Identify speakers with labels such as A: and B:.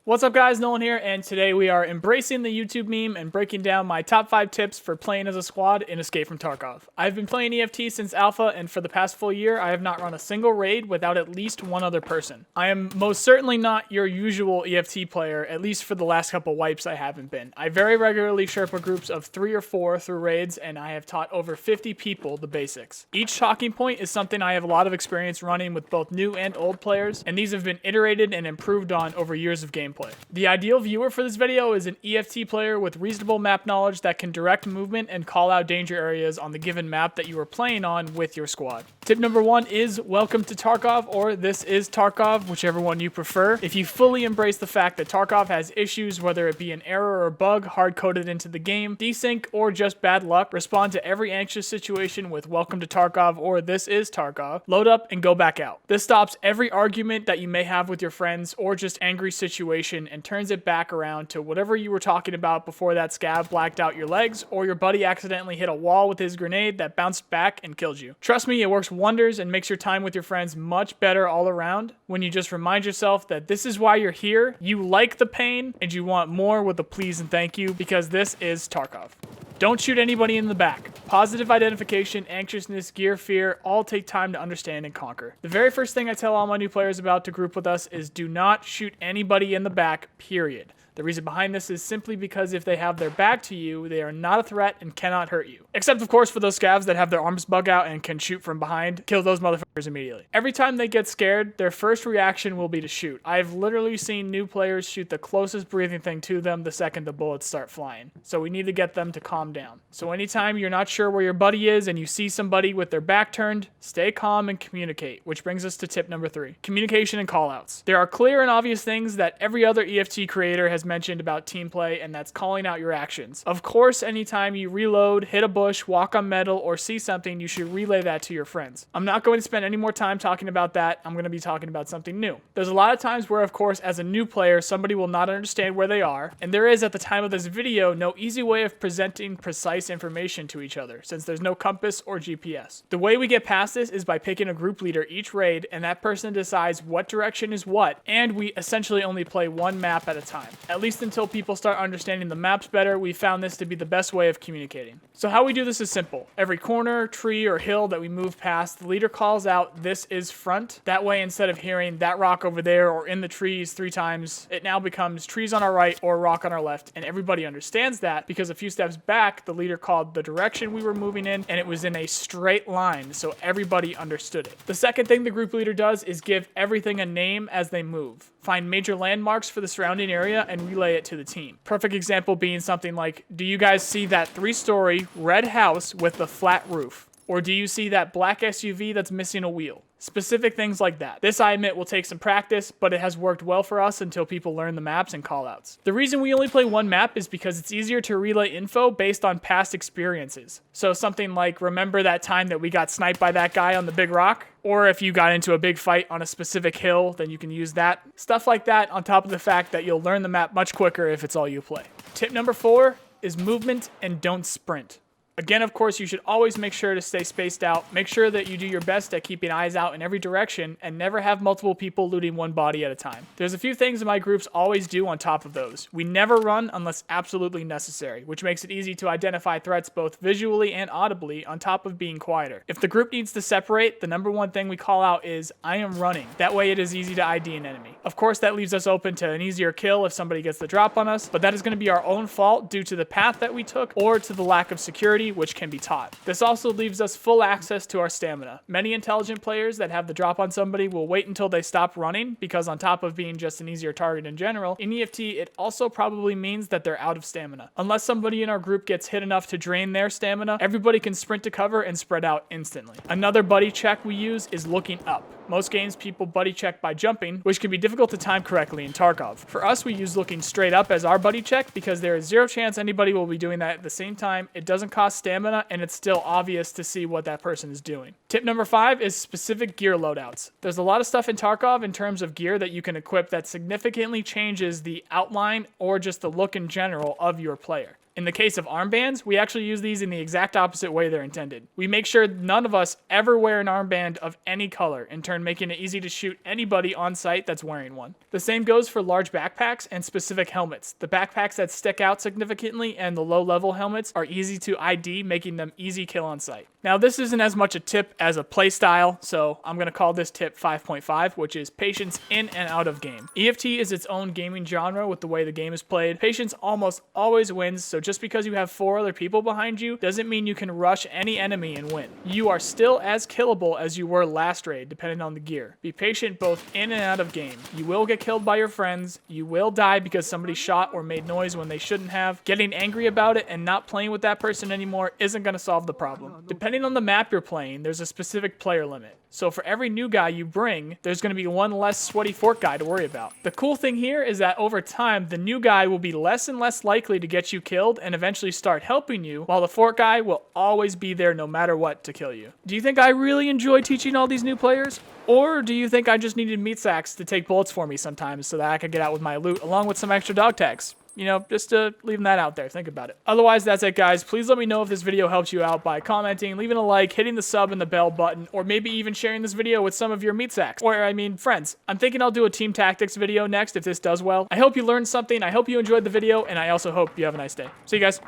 A: What's up guys, Nolan here, and today we are embracing the YouTube meme and breaking down my top 5 tips for playing as a squad in Escape from Tarkov. I've been playing EFT since alpha, and for the past full year I have not run a single raid without at least one other person. I am most certainly not your usual EFT player, at least for the last couple wipes I haven't been. I very regularly Sherpa groups of 3 or 4 through raids, and I have taught over 50 people the basics. Each talking point is something I have a lot of experience running with both new and old players, and these have been iterated and improved on over years of gameplay. The ideal viewer for this video is an EFT player with reasonable map knowledge that can direct movement and call out danger areas on the given map that you are playing on with your squad. Tip number 1 is welcome to Tarkov, or this is Tarkov, whichever one you prefer. If you fully embrace the fact that Tarkov has issues, whether it be an error or bug hard-coded into the game, desync, or just bad luck, respond to every anxious situation with welcome to Tarkov, or this is Tarkov, load up and go back out. This stops every argument that you may have with your friends or just angry situation and turns it back around to whatever you were talking about before that scav blacked out your legs or your buddy accidentally hit a wall with his grenade that bounced back and killed you. Trust me, it works wonders and makes your time with your friends much better all around when you just remind yourself that this is why you're here, you like the pain, and you want more with a please and thank you, because this is Tarkov. Don't shoot anybody in the back. Positive identification, anxiousness, gear, fear, all take time to understand and conquer. The very first thing I tell all my new players about to group with us is do not shoot anybody in the back, period. The reason behind this is simply because if they have their back to you, they are not a threat and cannot hurt you. Except, of course, for those scavs that have their arms bug out and can shoot from behind. Kill those motherfuckers immediately. Every time they get scared, their first reaction will be to shoot. I've literally seen new players shoot the closest breathing thing to them the second the bullets start flying. So we need to get them to calm down. So anytime you're not sure where your buddy is and you see somebody with their back turned, stay calm and communicate, which brings us to tip number 3. Communication and callouts. There are clear and obvious things that every other EFT creator has mentioned about team play, and that's calling out your actions. Of course, anytime you reload, hit a bush, walk on metal, or see something, you should relay that to your friends. I'm not going to spend any more time talking about that. I'm going to be talking about something new. There's a lot of times where, of course, as a new player, somebody will not understand where they are, and there is, at the time of this video, no easy way of presenting precise information to each other, since there's no compass or GPS. The way we get past this is by picking a group leader each raid, and that person decides what direction is what, and we essentially only play one map at a time. At least until people start understanding the maps better, we found this to be the best way of communicating. So how we do this is simple. Every corner, tree, or hill that we move past, the leader calls out, "This is front." That way, instead of hearing "that rock over there" or "in the trees" 3 times, it now becomes "trees on our right" or "rock on our left," and everybody understands that because a few steps back, the leader called the direction we were moving in, and it was in a straight line, so everybody understood it. The second thing the group leader does is give everything a name as they move. Find major landmarks for the surrounding area and relay it to the team. Perfect example being something like, do you guys see that 3-story red house with the flat roof? Or do you see that black SUV that's missing a wheel? Specific things like that. This, I admit, will take some practice, but it has worked well for us until people learn the maps and callouts. The reason we only play one map is because it's easier to relay info based on past experiences. So something like, remember that time that we got sniped by that guy on the big rock? Or if you got into a big fight on a specific hill, then you can use that. Stuff like that, on top of the fact that you'll learn the map much quicker if it's all you play. Tip number 4 is movement and don't sprint. Again, of course, you should always make sure to stay spaced out. Make sure that you do your best at keeping eyes out in every direction and never have multiple people looting one body at a time. There's a few things my groups always do on top of those. We never run unless absolutely necessary, which makes it easy to identify threats both visually and audibly on top of being quieter. If the group needs to separate, the number 1 thing we call out is, "I am running." That way it is easy to ID an enemy. Of course, that leaves us open to an easier kill if somebody gets the drop on us, but that is going to be our own fault due to the path that we took or to the lack of security, which can be taught. This also leaves us full access to our stamina. Many intelligent players that have the drop on somebody will wait until they stop running, because on top of being just an easier target in general, in EFT it also probably means that they're out of stamina. Unless somebody in our group gets hit enough to drain their stamina, everybody can sprint to cover and spread out instantly. Another buddy check we use is looking up. Most games people buddy check by jumping, which can be difficult to time correctly in Tarkov. For us, we use looking straight up as our buddy check because there is 0 chance anybody will be doing that at the same time. It doesn't cost stamina, and it's still obvious to see what that person is doing. Tip number 5 is specific gear loadouts. There's a lot of stuff in Tarkov in terms of gear that you can equip that significantly changes the outline or just the look in general of your player. In the case of armbands, we actually use these in the exact opposite way they're intended. We make sure none of us ever wear an armband of any color, in turn making it easy to shoot anybody on site that's wearing one. The same goes for large backpacks and specific helmets. The backpacks that stick out significantly and the low-level helmets are easy to ID, making them easy kill on site. Now, this isn't as much a tip as a play style, so I'm going to call this tip 5.5, which is patience in and out of game. EFT is its own gaming genre with the way the game is played. Patience almost always wins, so just because you have 4 other people behind you doesn't mean you can rush any enemy and win. You are still as killable as you were last raid, depending on the gear. Be patient both in and out of game. You will get killed by your friends, you will die because somebody shot or made noise when they shouldn't have. Getting angry about it and not playing with that person anymore isn't going to solve the problem. Depending on the map you're playing, there's a specific player limit. So for every new guy you bring, there's going to be one less sweaty fort guy to worry about. The cool thing here is that over time, the new guy will be less and less likely to get you killed and eventually start helping you, while the fort guy will always be there no matter what to kill you. Do you think I really enjoy teaching all these new players? Or do you think I just needed meat sacks to take bullets for me sometimes so that I could get out with my loot along with some extra dog tags? You know, just leaving that out there. Think about it. Otherwise, that's it, guys. Please let me know if this video helps you out by commenting, leaving a like, hitting the sub and the bell button, or maybe even sharing this video with some of your meat sacks. Or, I mean, friends. I'm thinking I'll do a team tactics video next if this does well. I hope you learned something. I hope you enjoyed the video, and I also hope you have a nice day. See you guys.